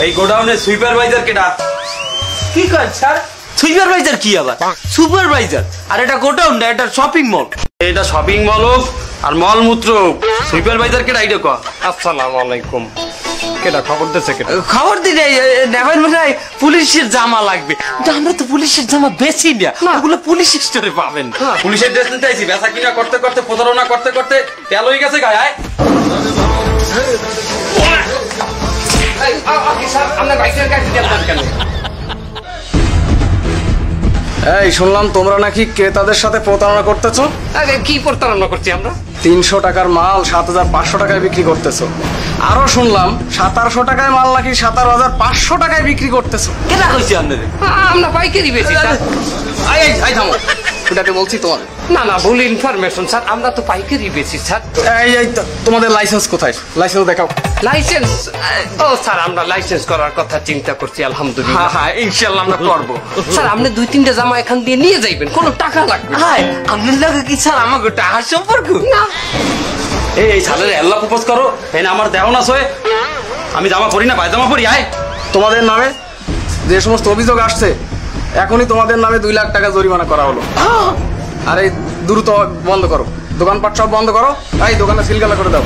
এই গোডাউনের সুপারভাইজার কেডা? কি কয় স্যার? সুপারভাইজার কি আবার? সুপারভাইজার আর এটা গোডাউন না, এটা শপিং মল। এটা শপিং মল হোক আর মল মূত্র সুপারভাইজার কেডা এটা কয়? আসসালামু আলাইকুম। কেডা খবর দিছে? কেডা খবর দিলে নেবেন মানে পুলিশের জামা লাগবে, কিন্তু আমরা তো পুলিশের জামা বেশি না, ওগুলো পুলিশ স্টোরে পাবেন। পুলিশের ড্রেস নিতে আইছি, বেচা কিনা করতে করতে প্রতারণা করতে করতে তেল হয়ে গেছে গায়ে। এই শুনলাম তোমরা নাকি ক্রেতাদের সাথে প্রতারণা করতেছো। কি প্রতারণা করছি আমরা? 300 টাকার মাল 7500 টাকায় বিক্রি করতেছো। আরো শুনলাম 1700 টাকায় মাল নাকি 17500 টাকায় বিক্রি করতেছো। কেনা কইছি আপনাদের? আমরা পাইকারি বেচি স্যার। এই থামো, এটাকে বলছি তোমার। না ভুল ইনফরমেশন স্যার, আমরা তো পাইকারি বেচি স্যার। এই তোমাদের লাইসেন্স কোথায়? লাইসেন্স দেখাও। লাইসেন্স? ও স্যার, আমরা লাইসেন্স করার কথা চিন্তা করছি আলহামদুলিল্লাহ। হ্যাঁ ইনশাআল্লাহ আমরা করবো। স্যার আপনি 2-3টা জামা এখান দিয়ে নিয়ে যাইবেন, কোনো টাকা লাগবে না। হ্যাঁ আপনার লাগে কি স্যার আমাকে টাকার সম্পর্ক না? এই সালের আল্লাহ প্রপোজ করো, এই না আমার দেহ না সয়ে, আমি জামা পরি না, পায়জামা পরি। আয়, তোমাদের নামে যে সমস্ত অভিযোগ আসছে এখনই তোমাদের নামে 2 লাখ টাকা জরিমানা করা হলো। আর এই দ্রুত বন্ধ করো, দোকানপাট সব বন্ধ করো। এই দোকানে সিলগালা করে দাও।